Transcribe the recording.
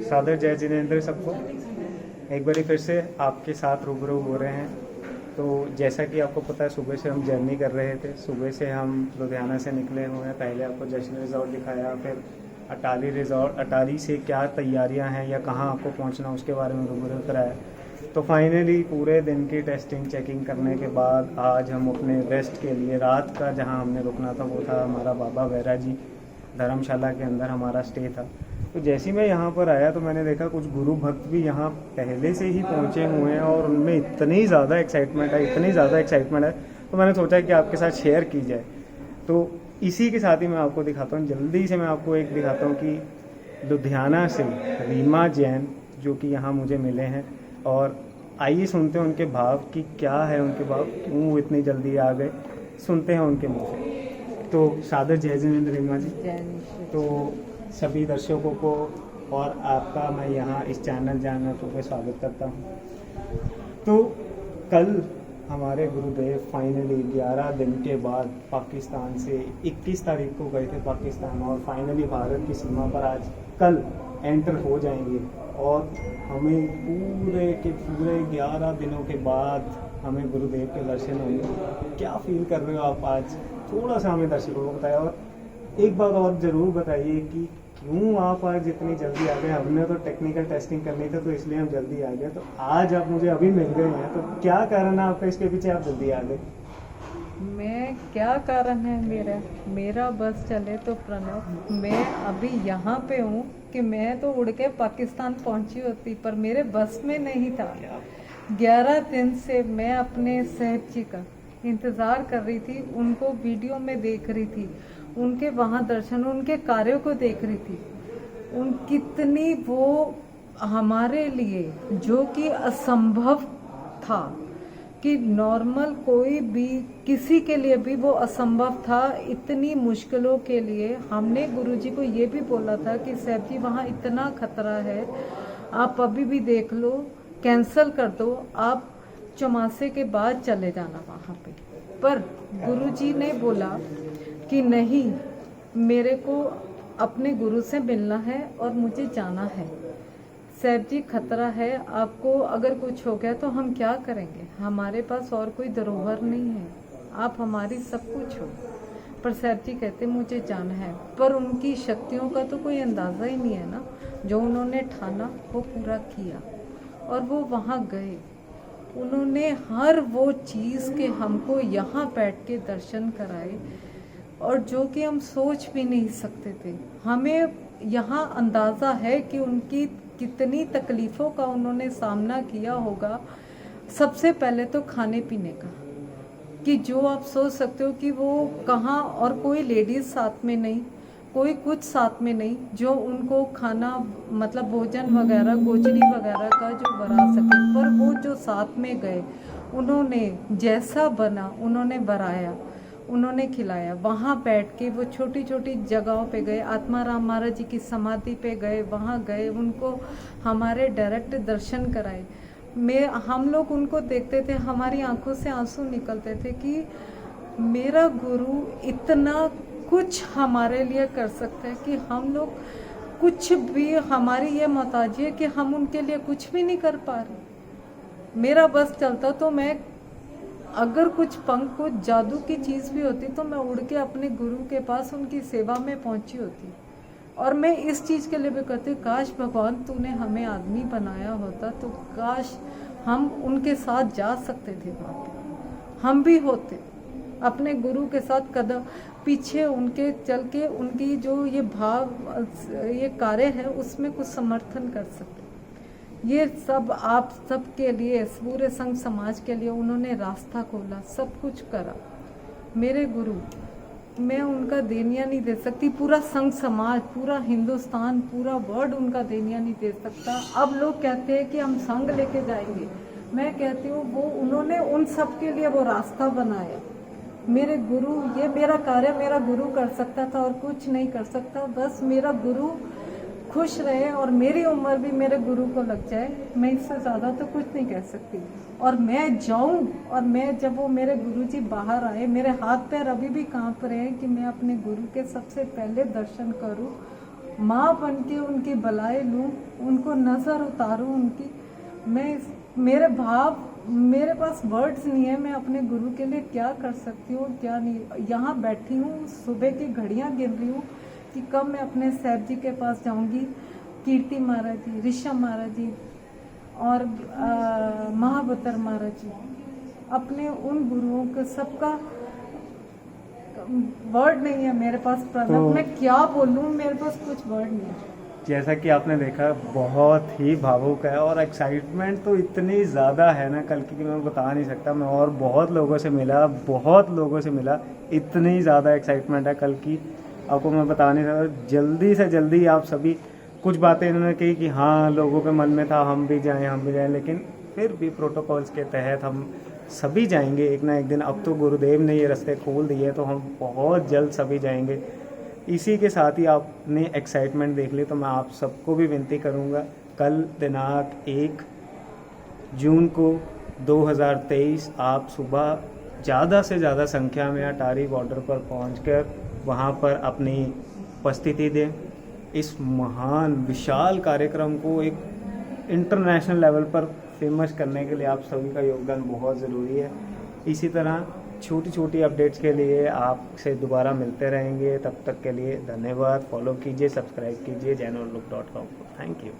सादर जय जिनेंद्र सबको। एक बारी फिर से आपके साथ रूबरू हो रहे हैं। तो जैसा कि आपको पता है, सुबह से हम जर्नी कर रहे थे। सुबह से हम लुधियाना से निकले हुए हैं। पहले आपको जश्न रिजॉर्ट दिखाया, फिर अटारी रिजॉर्ट, अटारी से क्या तैयारियां हैं या कहाँ आपको पहुंचना उसके बारे में रूबरू कराया। तो फाइनली पूरे दिन की टेस्टिंग चेकिंग करने के बाद आज हम अपने रेस्ट के लिए, रात का जहां हमने रुकना था वो था हमारा बाबा वैरा जी धर्मशाला के अंदर हमारा स्टे था। तो जैसे ही मैं यहाँ पर आया तो मैंने देखा कुछ गुरु भक्त भी यहाँ पहले से ही पहुँचे हुए हैं और उनमें इतनी ज़्यादा एक्साइटमेंट है, इतनी ज़्यादा एक्साइटमेंट है। तो मैंने सोचा कि आपके साथ शेयर की जाए। तो इसी के साथ ही मैं आपको दिखाता हूँ, जल्दी से मैं आपको एक दिखाता हूँ कि लुधियाना से रीमा जैन जो कि यहाँ मुझे मिले हैं, और आइए सुनते हैं उनके भाव कि क्या है उनके भाव, क्यों वो इतनी जल्दी आ गए, सुनते हैं उनके मुँह से। तो सादर जय जिनेंद्र रीमा जी। तो सभी दर्शकों को और आपका मैं यहाँ इस चैनल जानना पे स्वागत करता हूँ। तो कल हमारे गुरुदेव फाइनली 11 दिन के बाद पाकिस्तान से 21 तारीख को गए थे पाकिस्तान, और फाइनली भारत की सीमा पर आज कल एंटर हो जाएंगे। और हमें पूरे के पूरे 11 दिनों के बाद हमें गुरुदेव के दर्शन होंगे। क्या फील कर रहे हो आप आज, थोड़ा सा हमें दर्शकों को बताया। और एक बात और ज़रूर बताइए कि क्यों आप आज इतनी जल्दी आ गए। हमने तो टेक्निकल टेस्टिंग करनी थी तो इसलिए हम जल्दी आ गए, तो आज आप मुझे अभी मिल गए हैं, तो क्या कारण है आपका इसके पीछे आप जल्दी आ गए? मैं क्या कारण है मेरा बस चले तो प्रणव, मैं अभी यहाँ पे हूँ कि मैं तो उड़ के पाकिस्तान पहुँची होती, पर मेरे बस में नहीं था। 11 दिन से मैं अपने साहब जी का इंतज़ार कर रही थी, उनको वीडियो में देख रही थी, उनके वहाँ दर्शन, उनके कार्यों को देख रही थी। उन कितनी वो हमारे लिए जो कि असंभव था, कि नॉर्मल कोई भी किसी के लिए भी वो असंभव था। इतनी मुश्किलों के लिए हमने गुरुजी को ये भी बोला था कि साहब जी वहाँ इतना खतरा है, आप अभी भी देख लो, कैंसिल कर दो, आप चौमासे के बाद चले जाना वहाँ पे। पर गुरुजी ने बोला कि नहीं, मेरे को अपने गुरु से मिलना है और मुझे जाना है। साहब जी खतरा है, आपको अगर कुछ हो गया तो हम क्या करेंगे, हमारे पास और कोई धरोहर नहीं है, आप हमारी सब कुछ हो। पर साहब जी कहते मुझे जाना है। पर उनकी शक्तियों का तो कोई अंदाज़ा ही नहीं है ना। जो उन्होंने ठाना वो पूरा किया, और वो वहाँ गए। उन्होंने हर वो चीज़ के हमको यहाँ बैठ के दर्शन कराए, और जो कि हम सोच भी नहीं सकते थे। हमें यहाँ अंदाज़ा है कि उनकी कितनी तकलीफ़ों का उन्होंने सामना किया होगा। सबसे पहले तो खाने पीने का, कि जो आप सोच सकते हो कि वो कहाँ, और कोई लेडीज़ साथ में नहीं, कोई कुछ साथ में नहीं जो उनको खाना मतलब भोजन वगैरह गोचरी वगैरह का जो बना सके। पर वो जो साथ में गए, उन्होंने जैसा बना उन्होंने बनाया, उन्होंने खिलाया। वहाँ बैठ के वो छोटी छोटी जगहों पे गए, आत्माराम महाराज जी की समाधि पे गए, वहाँ गए, उनको हमारे डायरेक्ट दर्शन कराए। हम लोग उनको देखते थे, हमारी आंखों से आंसू निकलते थे कि मेरा गुरु इतना कुछ हमारे लिए कर सकता है कि हम लोग कुछ भी, हमारी ये मोहताजी है कि हम उनके लिए कुछ भी नहीं कर पा रहे। मेरा बस चलता तो मैं, अगर कुछ पंख, कुछ जादू की चीज़ भी होती तो मैं उड़ के अपने गुरु के पास उनकी सेवा में पहुंची होती। और मैं इस चीज़ के लिए भी कहती हूँ, काश भगवान तूने हमें आदमी बनाया होता तो काश हम उनके साथ जा सकते थे वहाँ पे, हम भी होते अपने गुरु के साथ कदम पीछे उनके चल के, उनकी जो ये भाव, ये कार्य है उसमें कुछ समर्थन कर सकते। ये सब आप सब के लिए, पूरे संघ समाज के लिए उन्होंने रास्ता खोला, सब कुछ करा। मेरे गुरु, मैं उनका देनिया नहीं दे सकती। पूरा संघ समाज, पूरा हिंदुस्तान, पूरा वर्ल्ड उनका देनिया नहीं दे सकता। अब लोग कहते हैं कि हम संघ लेके जाएंगे, मैं कहती हूँ वो उन्होंने उन सब के लिए वो रास्ता बनाया। मेरे गुरु, ये मेरा कार्य मेरा गुरु कर सकता था और कुछ नहीं कर सकता। बस मेरा गुरु खुश रहे और मेरी उम्र भी मेरे गुरु को लग जाए, मैं इससे ज़्यादा तो कुछ नहीं कह सकती। और मैं जाऊं, और मैं जब वो मेरे गुरुजी बाहर आए, मेरे हाथ पैर अभी भी कांप रहे हैं कि मैं अपने गुरु के सबसे पहले दर्शन करूं। माँ बन के उनकी भलाई लूँ, उनको नज़र उतारूँ उनकी। मेरे भाव, मेरे पास वर्ड्स नहीं है, मैं अपने गुरु के लिए क्या कर सकती हूँ क्या नहीं। यहाँ बैठी हूँ, सुबह की घड़ियाँ गिन रही हूँ कि कब मैं अपने साहब जी के पास जाऊँगी। कीर्ति महाराज जी, ऋषभ महाराज जी और महाबतर महाराज जी, अपने उन गुरुओं के सबका वर्ड नहीं है मेरे पास प्रणव, मैं क्या बोलूँ, मेरे पास कुछ वर्ड नहीं है। जैसा कि आपने देखा बहुत ही भावुक है और एक्साइटमेंट तो इतनी ज़्यादा है ना कल की कि मैं बता नहीं सकता। मैं और बहुत लोगों से मिला, इतनी ज़्यादा एक्साइटमेंट है कल की, आपको मैं बता नहीं सकता। जल्दी से जल्दी आप सभी, कुछ बातें इन्होंने कही कि हाँ लोगों के मन में था हम भी जाएं, लेकिन फिर भी प्रोटोकॉल्स के तहत हम सभी जाएंगे एक ना एक दिन। अब तो गुरुदेव ने ये रास्ते खोल दिए तो हम बहुत जल्द सभी जाएंगे। इसी के साथ ही आपने एक्साइटमेंट देख ली, तो मैं आप सबको भी विनती करूंगा, कल दिनांक 1 जून को 2023 आप सुबह ज़्यादा से ज़्यादा संख्या में अटारी बॉर्डर पर पहुंचकर वहां पर अपनी उपस्थिति दें। इस महान विशाल कार्यक्रम को एक इंटरनेशनल लेवल पर फेमस करने के लिए आप सभी का योगदान बहुत ज़रूरी है। इसी तरह छोटी छोटी अपडेट्स के लिए आपसे दोबारा मिलते रहेंगे। तब तक के लिए धन्यवाद। फॉलो कीजिए, सब्सक्राइब कीजिए जैनोलुक.com को। Thank you.